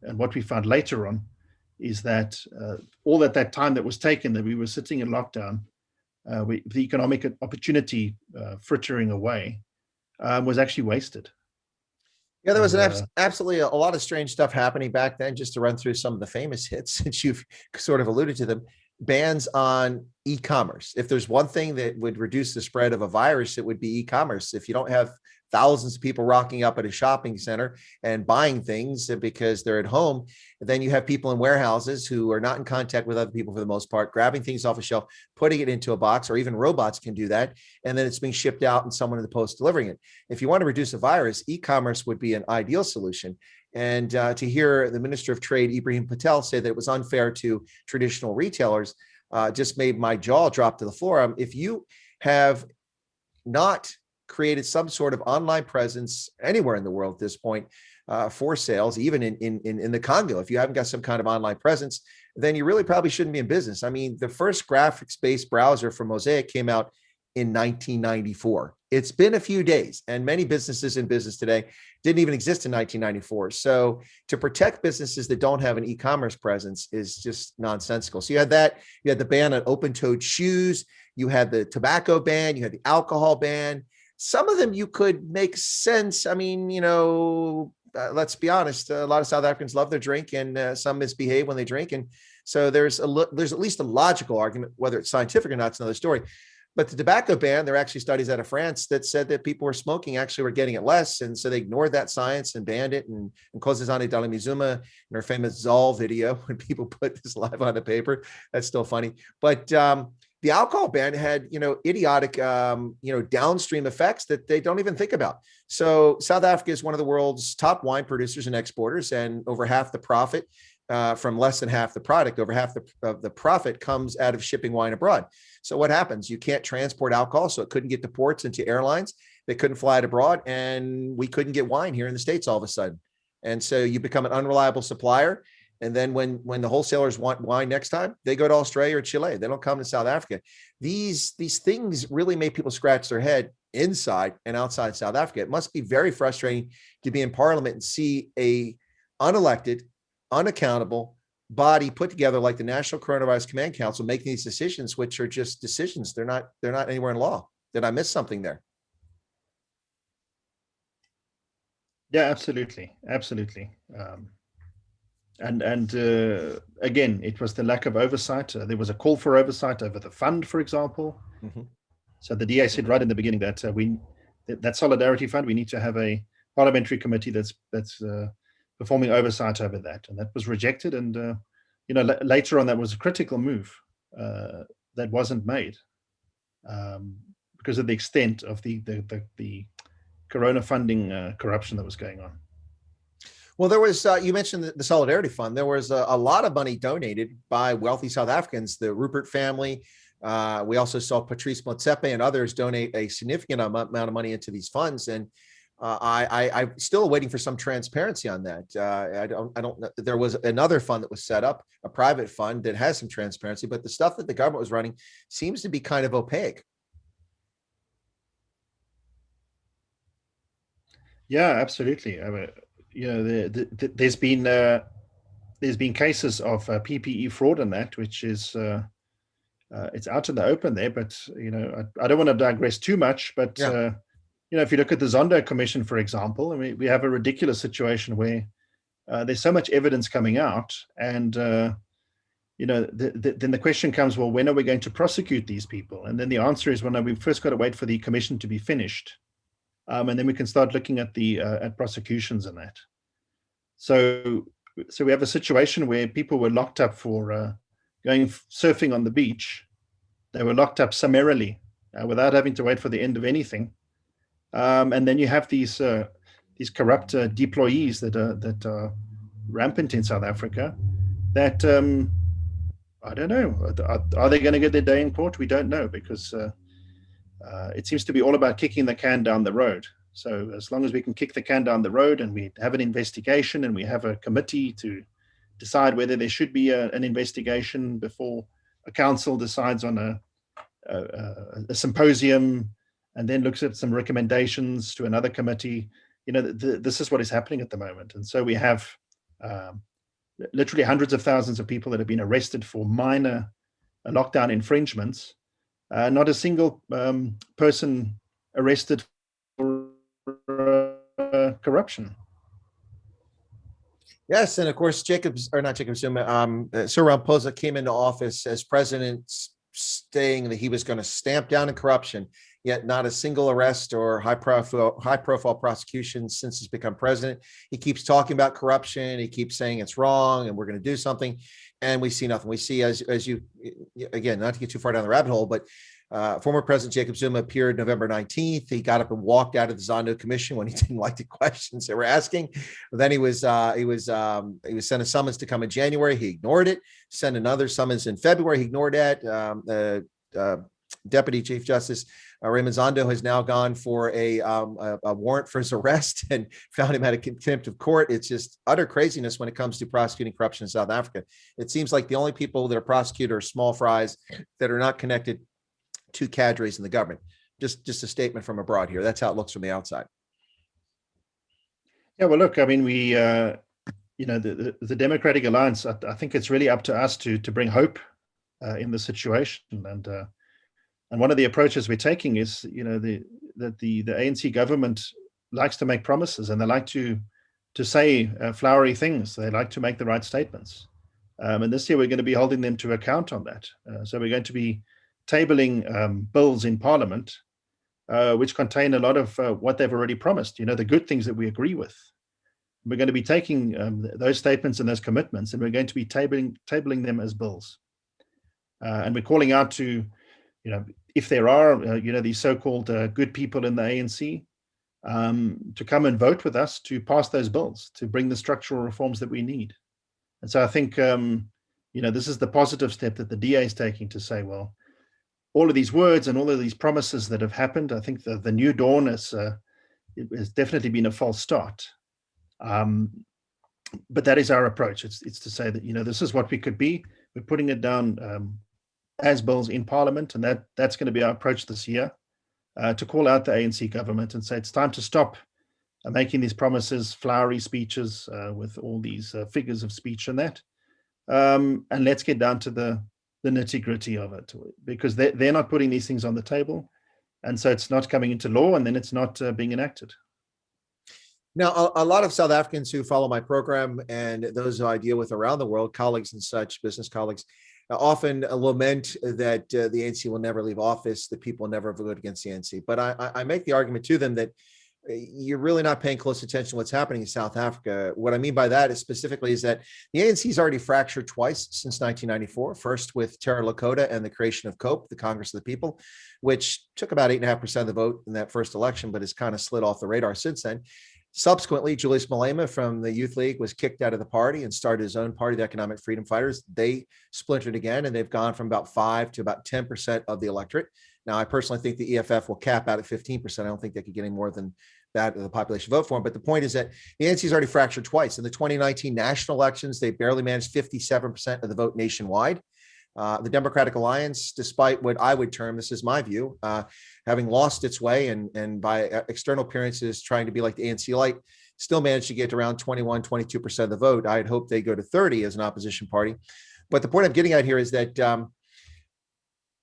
and what we found later on is that all that time that was taken, that we were sitting in lockdown, the economic opportunity frittering away, was actually wasted. Yeah, there was absolutely a lot of strange stuff happening back then. Just to run through some of the famous hits, since you've sort of alluded to them. Bans on e-commerce. If there's one thing that would reduce the spread of a virus, it would be e-commerce. If you don't have thousands of people rocking up at a shopping center and buying things because they're at home, then you have people in warehouses who are not in contact with other people for the most part, grabbing things off a shelf, putting it into a box, or even robots can do that. And then it's being shipped out and someone in the post delivering it. If you want to reduce a virus, e-commerce would be an ideal solution. And to hear the Minister of Trade, Ibrahim Patel, say that it was unfair to traditional retailers just made my jaw drop to the floor. If you have not created some sort of online presence anywhere in the world at this point for sales, even in the Congo, if you haven't got some kind of online presence, then you really probably shouldn't be in business. I mean, the first graphics-based browser for Mosaic came out in 1994. It's been a few days, and many businesses in business today didn't even exist in 1994. So to protect businesses that don't have an e-commerce presence is just nonsensical. So you had that, you had the ban on open-toed shoes, you had the tobacco ban, you had the alcohol ban. Some of them you could make sense. I mean, let's be honest, a lot of South Africans love their drink, and some misbehave when they drink. And so there's at least a logical argument. Whether it's scientific or not, it's another story. But the tobacco ban, there are actually studies out of France that said that people who were smoking actually were getting it less. And so they ignored that science and banned it. And Nkosazana Dlamini-Zuma, in her famous Zol video, when people put this live on the paper, that's still funny. But the alcohol ban had, idiotic, downstream effects that they don't even think about. So South Africa is one of the world's top wine producers and exporters, and over half the profit from less than half the product, over half of the profit comes out of shipping wine abroad. So what happens? You can't transport alcohol, so it couldn't get to ports and to airlines. They couldn't fly it abroad, and we couldn't get wine here in the States all of a sudden. And so you become an unreliable supplier. And then when the wholesalers want wine next time, they go to Australia or Chile. They don't come to South Africa. These things really make people scratch their head inside and outside South Africa. It must be very frustrating to be in Parliament and see a unelected, unaccountable body put together like the National Coronavirus Command Council making these decisions, which are just decisions. They're not anywhere in law. Did I miss something there? Yeah, absolutely. And again, it was the lack of oversight. There was a call for oversight over the fund, for example. Mm-hmm. So the DA said right in the beginning that that Solidarity Fund, we need to have a parliamentary committee that's performing oversight over that, and that was rejected. And later on, that was a critical move that wasn't made because of the extent of the Corona funding corruption that was going on. Well, there was, you mentioned the Solidarity Fund. There was a lot of money donated by wealthy South Africans, the Rupert family. We also saw Patrice Motsepe and others donate a significant amount of money into these funds. And I'm still waiting for some transparency on that. I don't know. There was another fund that was set up, a private fund that has some transparency, but the stuff that the government was running seems to be kind of opaque. Yeah, absolutely. I mean, there's been cases of PPE fraud on that, which is it's out in the open there. But I don't want to digress too much. But yeah. If you look at the Zondo Commission, for example, I mean, we have a ridiculous situation where there's so much evidence coming out, and then the question comes, well, when are we going to prosecute these people? And then the answer is, well, no, we've first got to wait for the commission to be finished. And then we can start looking at at prosecutions and that. So we have a situation where people were locked up for going surfing on the beach. They were locked up summarily without having to wait for the end of anything. And then you have these corrupt deployees that are rampant in South Africa. That I don't know. Are they going to get their day in court? We don't know, because it seems to be all about kicking the can down the road. So as long as we can kick the can down the road and we have an investigation and we have a committee to decide whether there should be an investigation before a council decides on a symposium and then looks at some recommendations to another committee, this is what is happening at the moment. And so we have literally hundreds of thousands of people that have been arrested for minor lockdown infringements. Not a single person arrested for corruption. Yes, and of course, Sir Ramaphosa came into office as president, saying that he was going to stamp down in corruption. Yet not a single arrest or high profile prosecution since he's become president. He keeps talking about corruption. He keeps saying it's wrong and we're going to do something, and we see nothing. We see, as you, again, not to get too far down the rabbit hole, but former President Jacob Zuma appeared November 19th. He got up and walked out of the Zondo Commission when he didn't like the questions they were asking. Then he was sent a summons to come in January. He ignored it. Sent another summons in February. He ignored that. Deputy Chief Justice Raymond Zondo has now gone for a warrant for his arrest and found him at a contempt of court. It's just utter craziness when it comes to prosecuting corruption in South Africa. It seems like the only people that are prosecuted are small fries that are not connected to cadres in the government. Just a statement from abroad here. That's how it looks from the outside. Yeah, well, look, I mean, we, the Democratic Alliance, I think it's really up to us to bring hope in the situation. And one of the approaches we're taking is, that the ANC government likes to make promises, and they like to say flowery things. They like to make the right statements. And this year we're going to be holding them to account on that. So we're going to be tabling bills in Parliament, which contain a lot of what they've already promised, the good things that we agree with. We're going to be taking those statements and those commitments, and we're going to be tabling them as bills. And we're calling out to, if there are, these so-called good people in the ANC, to come and vote with us to pass those bills, to bring the structural reforms that we need. And so I think, this is the positive step that the DA is taking to say, well, all of these words and all of these promises that have happened, I think the new dawn has definitely been a false start. But that is our approach. It's to say that, this is what we could be. We're putting it down as bills in Parliament, and that's going to be our approach this year, to call out the ANC government and say it's time to stop making these promises, flowery speeches with all these figures of speech and that, and let's get down to the nitty-gritty of it, because they're not putting these things on the table, and so it's not coming into law, and then it's not being enacted. Now, a lot of South Africans who follow my program and those who I deal with around the world, colleagues and such, business colleagues, often lament that the ANC will never leave office, that people will never vote against the ANC. But I make the argument to them that you're really not paying close attention to what's happening in South Africa. What I mean by that is specifically is that the ANC has already fractured twice since 1994, first with Terra Lakota and the creation of COPE, the Congress of the People, which took about 8.5% of the vote in that first election, but has kind of slid off the radar since then. Subsequently, Julius Malema from the Youth League was kicked out of the party and started his own party, the Economic Freedom Fighters. They splintered again, and they've gone from about 5 to about 10% of the electorate. Now, I personally think the EFF will cap out at 15%. I don't think they could get any more than that of the population vote for him. But the point is that the ANC has already fractured twice. In the 2019 national elections, they barely managed 57% of the vote nationwide. The Democratic Alliance, despite what I would term, this is my view, having lost its way and by external appearances trying to be like the ANC light, still managed to get around 21, 22% of the vote. I'd hope they go to 30 as an opposition party. But the point I'm getting at here is that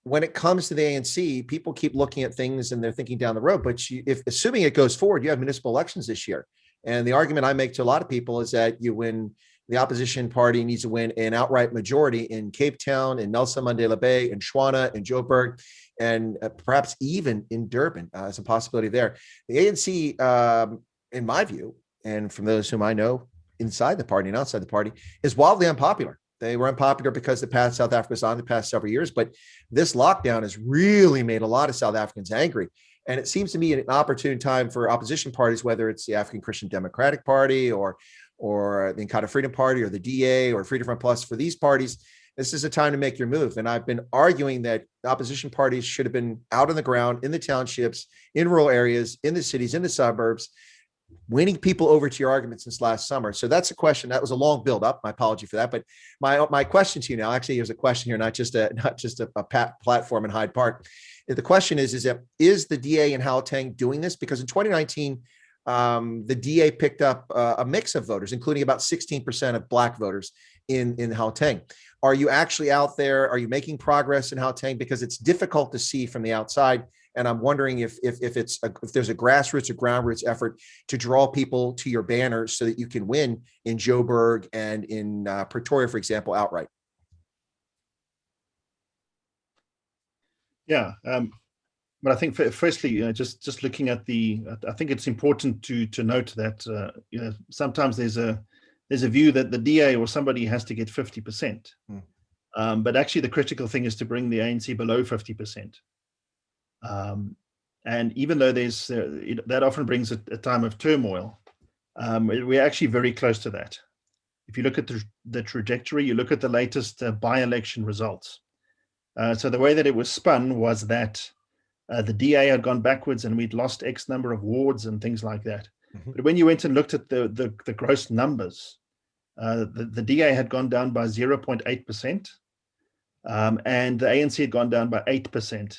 when it comes to the ANC, people keep looking at things and they're thinking down the road. But if assuming it goes forward, you have municipal elections this year. And the argument I make to a lot of people is that when the opposition party needs to win an outright majority in Cape Town, in Nelson Mandela Bay, in Shwana, in Joburg, and perhaps even in Durban as a possibility there. The ANC, in my view, and from those whom I know inside the party and outside the party, is wildly unpopular. They were unpopular because the path South Africa was on the past several years, but this lockdown has really made a lot of South Africans angry. And it seems to me an opportune time for opposition parties, whether it's the African Christian Democratic Party or the Inkatha Freedom Party or the DA or Freedom Front Plus, for these parties, this is a time to make your move. And I've been arguing that opposition parties should have been out on the ground, in the townships, in rural areas, in the cities, in the suburbs, winning people over to your argument since last summer. So that's a question. That was a long build up. My apology for that. But my question to you now, actually, here's a question here, not just a platform in Hyde Park. The question is the DA in Gauteng doing this? Because in 2019, the DA picked up a mix of voters, including about 16% of Black voters in Gauteng. Are you actually out there? Are you making progress in Gauteng? Because it's difficult to see from the outside. And I'm wondering if there's a grassroots or ground roots effort to draw people to your banner so that you can win in Joburg and in Pretoria, for example, outright. Yeah. But I think firstly, just looking at I think it's important to note that sometimes there's a view that the DA or somebody has to get 50%, but actually the critical thing is to bring the ANC below 50%. And even though that often brings a time of turmoil, we're actually very close to that. If you look at the trajectory, you look at the latest by-election results. So the way that it was spun was that the DA had gone backwards and we'd lost X number of wards and things like that. Mm-hmm. But when you went and looked at the gross numbers, the DA had gone down by 0.8%, and the ANC had gone down by 8%.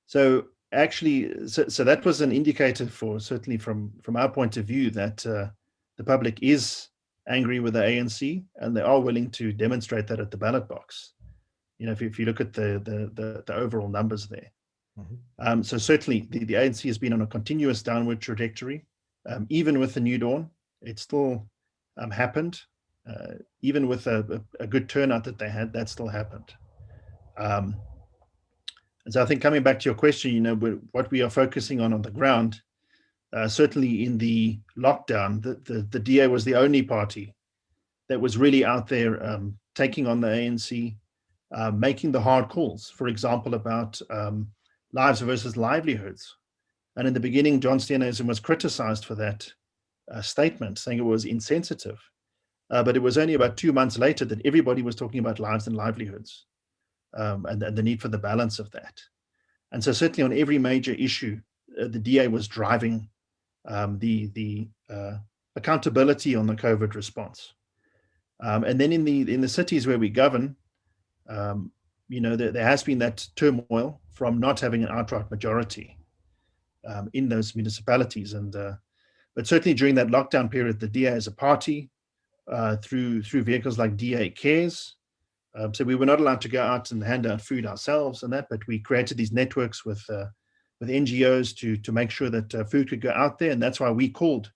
So actually, so that was an indicator certainly from our point of view, that the public is angry with the ANC and they are willing to demonstrate that at the ballot box. If you look at the overall numbers there. Mm-hmm. So certainly the ANC has been on a continuous downward trajectory. Even with the New Dawn, it still happened. Even with a good turnout that they had, that still happened. And so I think coming back to your question, what we are focusing on the ground, certainly in the lockdown, the DA was the only party that was really out there taking on the ANC, making the hard calls, for example, about lives versus livelihoods. And in the beginning, John Steenhuisen was criticized for that statement, saying it was insensitive. But it was only about 2 months later that everybody was talking about lives and livelihoods, and the need for the balance of that. And so certainly on every major issue, the DA was driving the accountability on the COVID response. And then in the cities where we govern, there has been that turmoil from not having an outright majority in those municipalities. But certainly during that lockdown period, the DA as a party, through vehicles like DA Cares, so we were not allowed to go out and hand out food ourselves and that, but we created these networks with NGOs to make sure that food could go out there. And that's why we called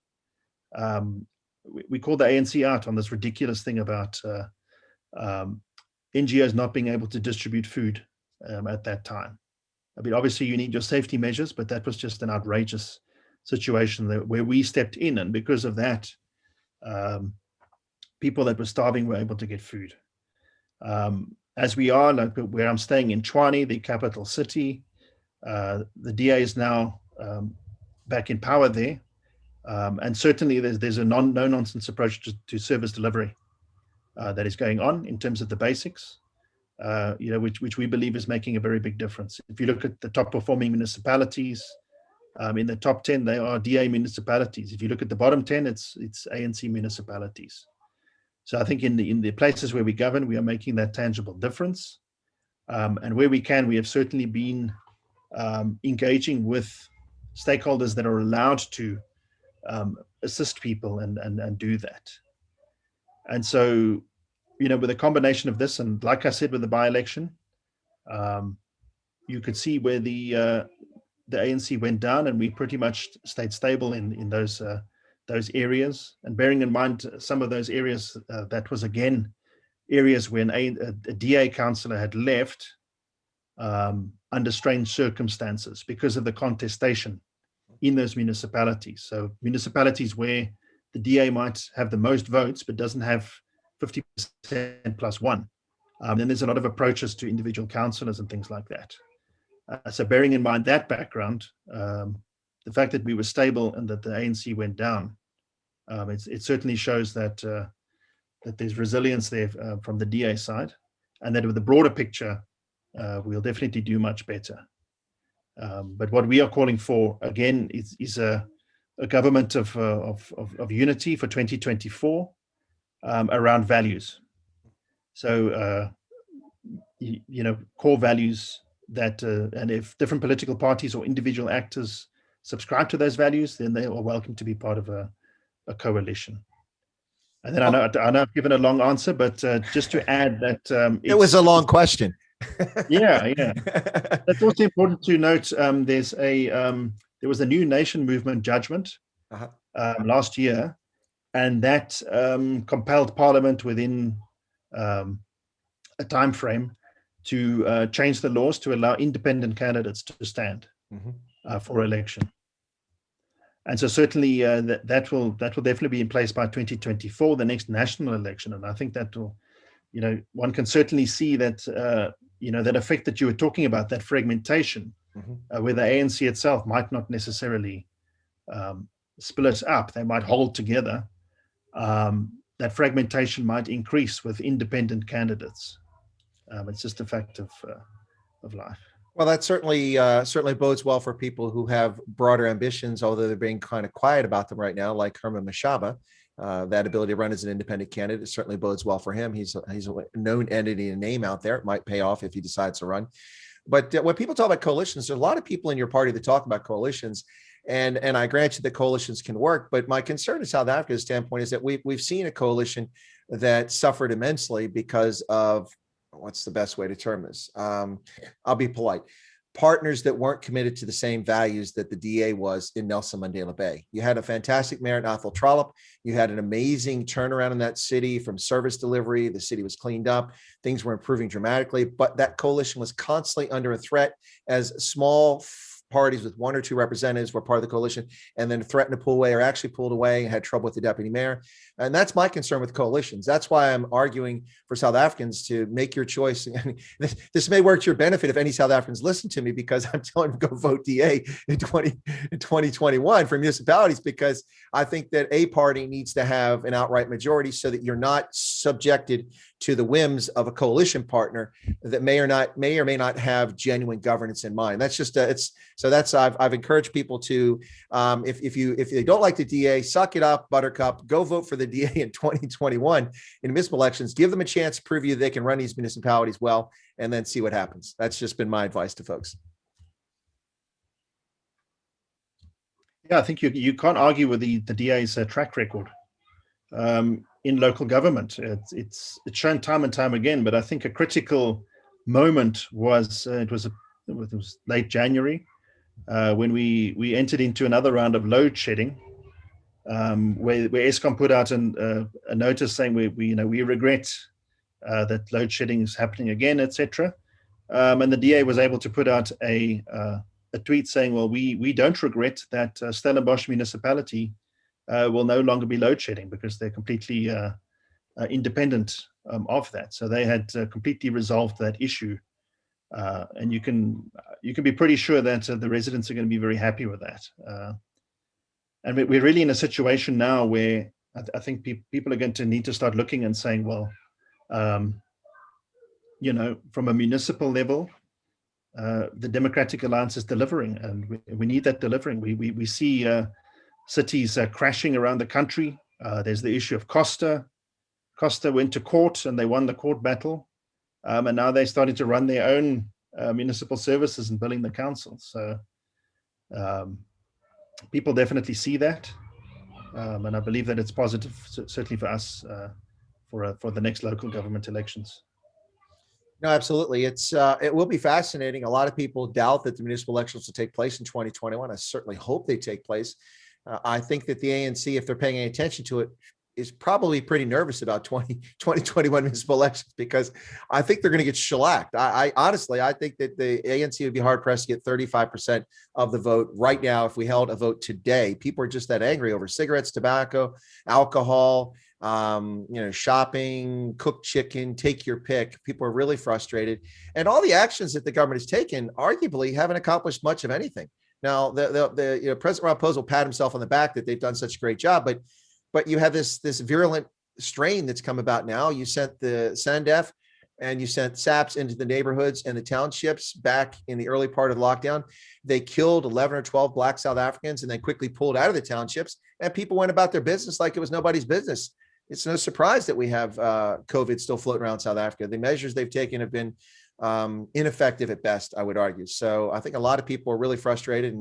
the ANC out on this ridiculous thing about NGOs not being able to distribute food at that time. I mean, obviously you need your safety measures, but that was just an outrageous situation where we stepped in, and because of that, people that were starving were able to get food. As we are, like where I'm staying in Tshwane, the capital city, the DA is now back in power there, and certainly there's a no-nonsense approach to service delivery that is going on in terms of the basics, which we believe is making a very big difference. If you look at the top performing municipalities, in the top 10, they are DA municipalities. If you look at the bottom 10, it's ANC municipalities. So I think in the places where we govern, we are making that tangible difference. And where we can, we have certainly been engaging with stakeholders that are allowed to assist people and do that. And so, with a combination of this, and like I said, with the by-election, you could see where the ANC went down, and we pretty much stayed stable in those those areas, and bearing in mind some of those areas, that was again areas when a DA councillor had left under strange circumstances because of the contestation in those municipalities. So municipalities where the DA might have the most votes but doesn't have 50% plus one. Then there's a lot of approaches to individual councillors and things like that. So bearing in mind that background, the fact that we were stable and that the ANC went down, it certainly shows that that there's resilience there from the DA side, and that with the broader picture, we'll definitely do much better. But what we are calling for again is a government of unity for 2024 around values. So core values that, and if different political parties or individual actors subscribe to those values, then they are welcome to be part of a coalition. And then I know I've given a long answer, but just to add that it was a long question. Yeah. That's also important to note. There was a new nation movement judgment last year, and that compelled Parliament within a time frame to change the laws to allow independent candidates to stand for election. And so certainly that will definitely be in place by 2024, the next national election. And I think that will, one can certainly see that, that effect that you were talking about, that fragmentation, where the ANC itself might not necessarily split up, they might hold together. That fragmentation might increase with independent candidates. It's just a fact of life. Well, that certainly bodes well for people who have broader ambitions, although they're being kind of quiet about them right now, like Herman Mashaba. That ability to run as an independent candidate certainly bodes well for him. He's a known entity and name out there. It might pay off if he decides to run. But when people talk about coalitions, there's a lot of people in your party that talk about coalitions. And I grant you that coalitions can work. But my concern in South Africa's standpoint is that we've seen a coalition that suffered immensely because of, what's the best way to term this? I'll be polite. Partners that weren't committed to the same values that the DA was in Nelson Mandela Bay. You had a fantastic mayor, Athol Trollip. You had an amazing turnaround in that city from service delivery. The city was cleaned up. Things were improving dramatically, but that coalition was constantly under a threat as small parties with one or two representatives were part of the coalition and then threatened to pull away or actually pulled away and had trouble with the deputy mayor. And that's my concern with coalitions. That's why I'm arguing for South Africans to make your choice. And this may work to your benefit if any South Africans listen to me, because I'm telling them to go vote DA in 2021 for municipalities, because I think that a party needs to have an outright majority so that you're not subjected to the whims of a coalition partner that may or may not have genuine governance in mind. That's just I've encouraged people to if they don't like the DA, suck it up, buttercup, go vote for the DA in 2021 in municipal elections. Give them a chance to prove you they can run these municipalities well, and then see what happens. That's just been my advice to folks. Yeah, I think you can't argue with the DA's track record in local government. It's shown time and time again. But I think a critical moment was it was late January when we entered into another round of load shedding, where Eskom put out a notice saying we regret that load shedding is happening again, etc. And the DA was able to put out a tweet saying, well, we don't regret that Stellenbosch municipality will no longer be load shedding because they're completely independent of that. So they had completely resolved that issue. And you can be pretty sure that the residents are going to be very happy with that. And we're really in a situation now where I think people are going to need to start looking and saying, well, from a municipal level, the Democratic Alliance is delivering, and we need that delivering. We see cities crashing around the country. There's the issue of Costa. Costa went to court and they won the court battle. And now they're starting to run their own municipal services and billing the council. So people definitely see that. And I believe that it's positive, certainly for us, for the next local government elections. No, absolutely. It will be fascinating. A lot of people doubt that the municipal elections will take place in 2021. I certainly hope they take place. I think that the ANC, if they're paying any attention to it, is probably pretty nervous about 2021 municipal elections, because I think they're going to get shellacked. I honestly, I think that the ANC would be hard pressed to get 35% of the vote right now if we held a vote today. People are just that angry over cigarettes, tobacco, alcohol, shopping, cooked chicken, take your pick. People are really frustrated. And all the actions that the government has taken arguably haven't accomplished much of anything. Now, President Ramaphosa will pat himself on the back that they've done such a great job, but you have this virulent strain that's come about now. You sent the SANDF and you sent SAPs into the neighborhoods and the townships back in the early part of the lockdown. They killed 11 or 12 Black South Africans and then quickly pulled out of the townships, and people went about their business like it was nobody's business. It's no surprise that we have COVID still floating around South Africa. The measures they've taken have been ineffective at best, I would argue. So I think a lot of people are really frustrated,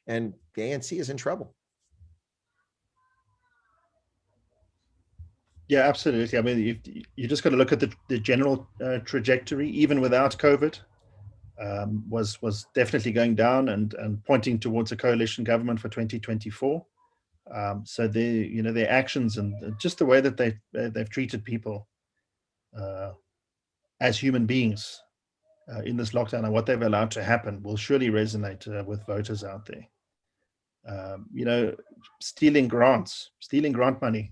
and the ANC is in trouble. Yeah, absolutely. I mean, you just got to look at the general trajectory, even without COVID, was definitely going down and pointing towards a coalition government for 2024. So their actions and just the way that they've treated people as human beings in this lockdown and what they've allowed to happen will surely resonate with voters out there. Stealing grant money.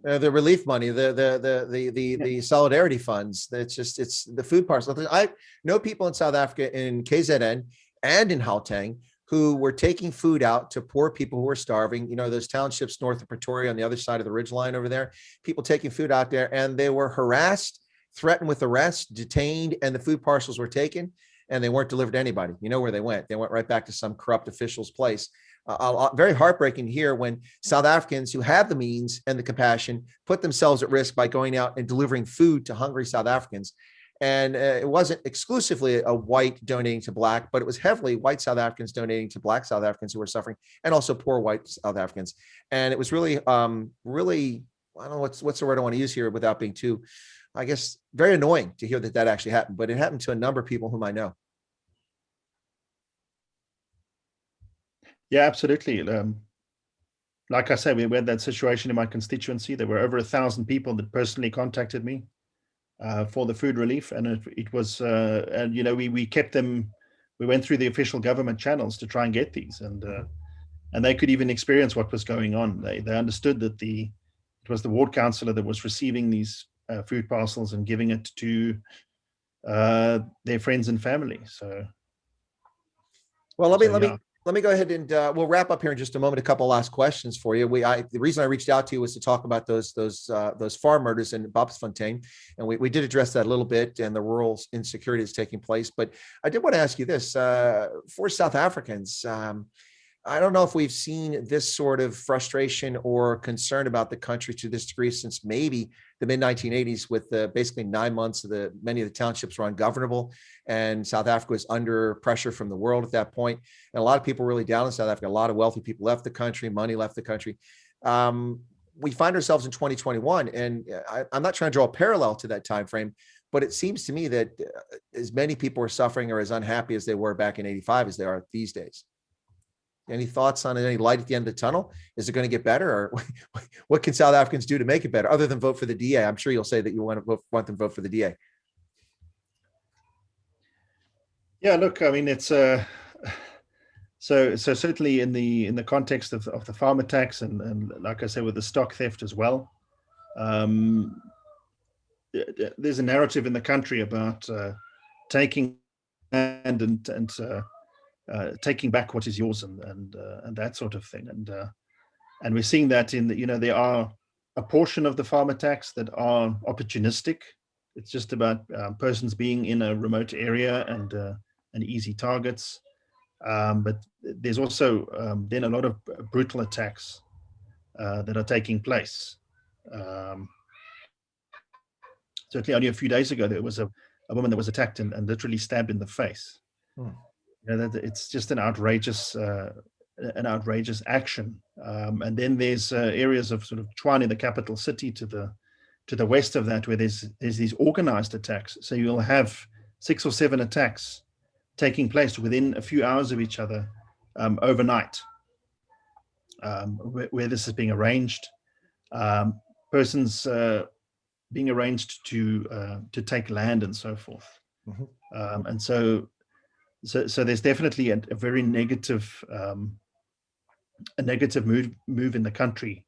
The relief money, the solidarity funds. It's the food parcel. I know people in South Africa, in KZN and in Gauteng, who were taking food out to poor people who were starving. Those townships north of Pretoria on the other side of the ridgeline over there, people taking food out there, and they were harassed, threatened with arrest, detained, and the food parcels were taken, and they weren't delivered to anybody. You know where they went? They went right back to some corrupt official's place. Very heartbreaking here when South Africans who have the means and the compassion put themselves at risk by going out and delivering food to hungry South Africans. And it wasn't exclusively a white donating to Black, but it was heavily white South Africans donating to Black South Africans who were suffering, and also poor white South Africans. And it was really, really, I don't know what's the word I want to use here without being too, I guess, very annoying to hear that actually happened. But it happened to a number of people whom I know. Yeah, absolutely. Like I said, we had that situation in my constituency. There were over 1,000 people that personally contacted me for the food relief, and it was, and we kept them. We went through the official government channels to try and get these, and they could even experience what was going on. They understood that it was the ward councillor that was receiving these food parcels and giving it to their friends and family. So, well, let me go ahead and we'll wrap up here in just a moment. A couple last questions for you. The reason I reached out to you was to talk about those farm murders in Bobsfontein, and we did address that a little bit, and the rural insecurity that's taking place. But I did want to ask you this: for South Africans, I don't know if we've seen this sort of frustration or concern about the country to this degree since maybe the mid-1980s, with basically 9 months of many of the townships were ungovernable, and South Africa was under pressure from the world at that point. And a lot of people were really down in South Africa. A lot of wealthy people left the country, money left the country. We find ourselves in 2021, and I'm not trying to draw a parallel to that time frame, but it seems to me that as many people are suffering or as unhappy as they were back in '85 as they are these days. Any thoughts on any light at the end of the tunnel? Is it going to get better, or what can South Africans do to make it better other than vote for the DA? I'm sure you'll say that you want them to vote for the DA. Yeah, look, I mean, it's so certainly in the context of the farmer tax and like I said, with the stock theft as well. There's a narrative in the country about taking land and taking back what is yours and that sort of thing, and we're seeing that in there are a portion of the farmer tax that are opportunistic. It's just about persons being in a remote area and easy targets, but there's also then a lot of brutal attacks that are taking place. Certainly only a few days ago there was a woman that was attacked and literally stabbed in the face. It's just an outrageous action. And then there's areas of sort of Tshwane, the capital city, to the west of that, where there's these organized attacks. So you'll have 6 or 7 attacks taking place within a few hours of each other overnight, where this is being arranged, persons being arranged to take land and so forth. Mm-hmm. And so there's definitely a very negative move in the country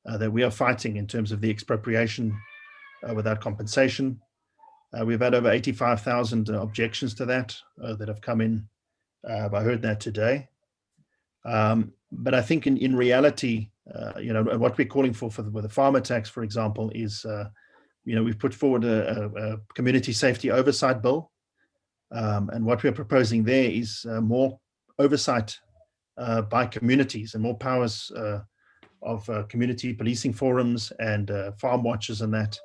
that we are fighting in terms of the expropriation without compensation. We've had over 85,000 objections to that that have come in. I heard that today. But I think in reality, what we're calling for with the farmer tax, for example, is, we've put forward a community safety oversight bill. And what we're proposing there is more oversight by communities and more powers of community policing forums and farm watchers and that,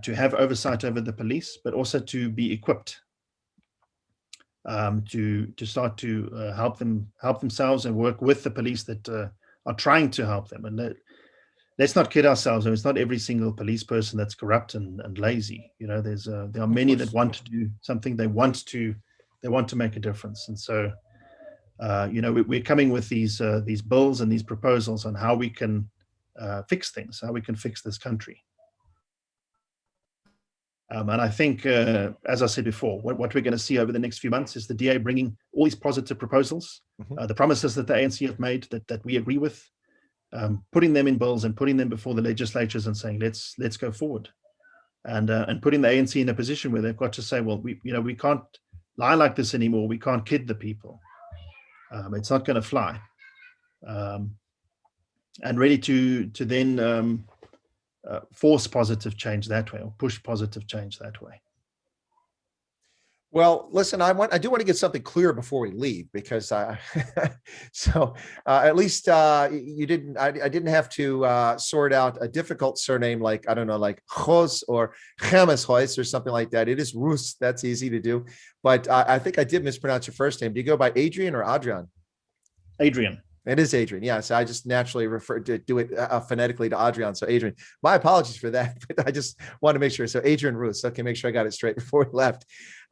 to have oversight over the police, but also to be equipped to start to help themselves and work with the police that are trying to help them. And let's not kid ourselves. It's not every single police person that's corrupt and lazy. There are many that want to do something. They want to make a difference. And so, we're coming with these bills and these proposals on how we can fix things, how we can fix this country. And I think, as I said before, what we're going to see over the next few months is the DA bringing all these positive proposals, the promises that the ANC have made that we agree with, putting them in bills and putting them before the legislatures and saying, let's go forward, and putting the ANC in a position where they've got to say, well, we can't lie like this anymore. We can't kid the people. It's not going to fly. And ready to then force positive change that way, or push positive change that way. Well, listen, I do want to get something clear before we leave, because at least you didn't. I didn't have to sort out a difficult surname like, I don't know, like Roos or Chemes or something like that. It is Roos. That's easy to do. But I think I did mispronounce your first name. Do you go by Adrian or Adrian? Adrian. It is Adrian. Yeah. So I just naturally do it phonetically to Adrian. So Adrian, my apologies for that, but I just want to make sure. So Adrian Roos. Okay. Make sure I got it straight before we left.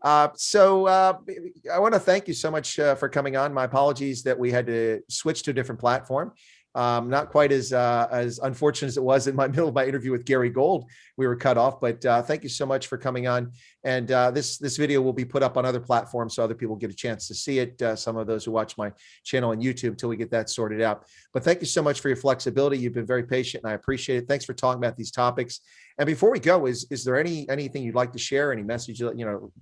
I want to thank you so much for coming on. My apologies that we had to switch to a different platform. Not quite as unfortunate as it was in my middle of my interview with Gary Gold. We were cut off, but thank you so much for coming on. And this video will be put up on other platforms so other people get a chance to see it. Some of those who watch my channel on YouTube until we get that sorted out. But thank you so much for your flexibility. You've been very patient, and I appreciate it. Thanks for talking about these topics. And before we go, is there anything you'd like to share? Any message,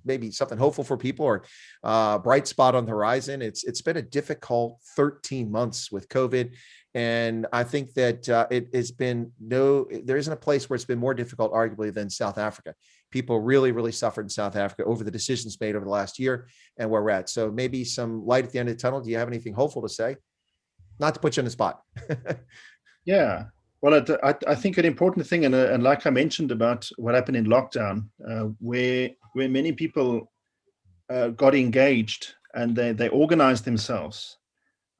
maybe something hopeful for people, or bright spot on the horizon? It's been a difficult 13 months with COVID. And I think that it has been there isn't a place where it's been more difficult, arguably, than South Africa. People really, really suffered in South Africa over the decisions made over the last year and where we're at. So maybe some light at the end of the tunnel. Do you have anything hopeful to say? Not to put you on the spot. Yeah. Well, I think an important thing, and like I mentioned about what happened in lockdown, where many people got engaged and they organized themselves.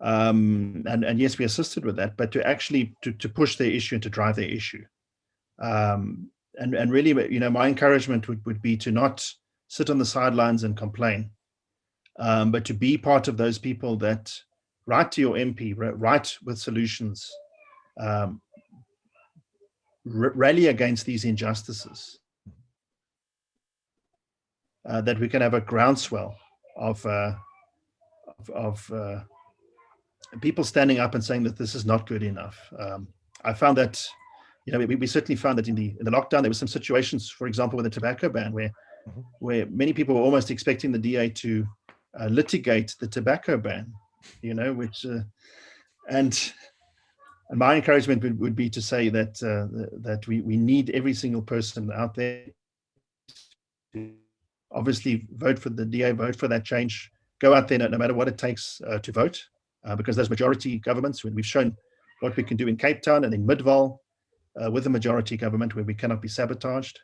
And yes, we assisted with that, but to actually to push their issue and to drive their issue. And really, my encouragement would be to not sit on the sidelines and complain, but to be part of those people that write to your MP, write with solutions, rally against these injustices, that we can have a groundswell of people standing up and saying that this is not good enough. I found that, we certainly found that in the lockdown, there were some situations, for example, with the tobacco ban, where many people were almost expecting the DA to litigate the tobacco ban, which and my encouragement would be to say that we need every single person out there to obviously vote for the DA, vote for that change, go out there no matter what it takes to vote. Because those majority governments, when we've shown what we can do in Cape Town and in Midvaal with the majority government, where we cannot be sabotaged,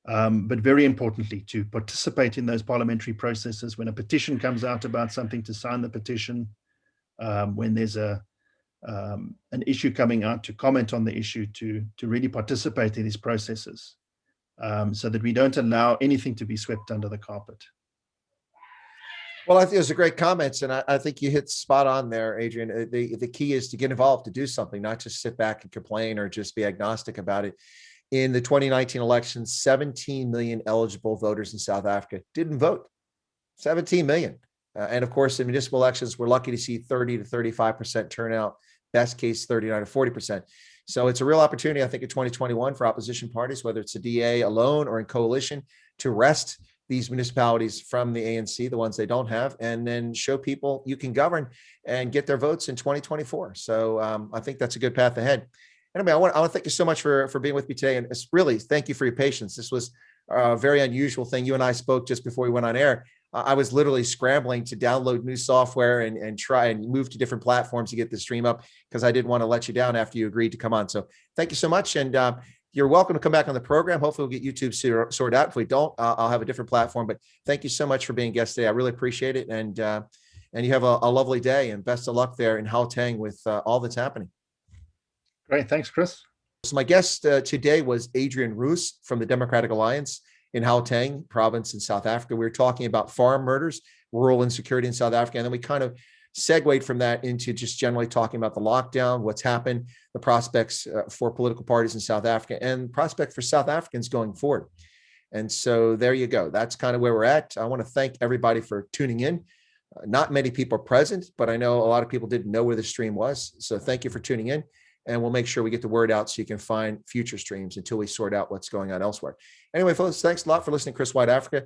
but very importantly, to participate in those parliamentary processes. When a petition comes out about something, to sign the petition. When there's an issue coming out, to comment on the issue, to really participate in these processes, so that we don't allow anything to be swept under the carpet. Well, I think those are great comments, and I think you hit spot on there, Adrian. The key is to get involved, to do something, not just sit back and complain or just be agnostic about it. In the 2019 election, 17 million eligible voters in South Africa didn't vote. 17 million. And of course, in municipal elections, we're lucky to see 30 to 35% turnout, best case 39 to 40%. So it's a real opportunity, I think, in 2021 for opposition parties, whether it's a DA alone or in coalition, to wrest these municipalities from the ANC, the ones they don't have, and then show people you can govern and get their votes in 2024. So I think that's a good path ahead. Anyway, I want to thank you so much for being with me today. And it's really, thank you for your patience. This was a very unusual thing. You and I spoke just before we went on air. I was literally scrambling to download new software and try and move to different platforms to get the stream up, because I didn't want to let you down after you agreed to come on. So thank you so much. And you're welcome to come back on the program. Hopefully we'll get YouTube sorted out. If we don't, I'll have a different platform. But thank you so much for being a guest today. I really appreciate it. And you have a lovely day, and best of luck there in Gauteng with all that's happening. Great. Thanks, Chris. So my guest today was Adrian Roos from the Democratic Alliance in Gauteng province in South Africa. We were talking about farm murders, rural insecurity in South Africa. And then we kind of segued from that into just generally talking about the lockdown, what's happened, the prospects for political parties in South Africa, and prospect for South Africans going forward. And so there you go. That's kind of where we're at. I want to thank everybody for tuning in. Not many people are present, but I know a lot of people didn't know where the stream was. So thank you for tuning in. And we'll make sure we get the word out so you can find future streams until we sort out what's going on elsewhere. Anyway, folks, thanks a lot for listening to Chris Wyatt Africa.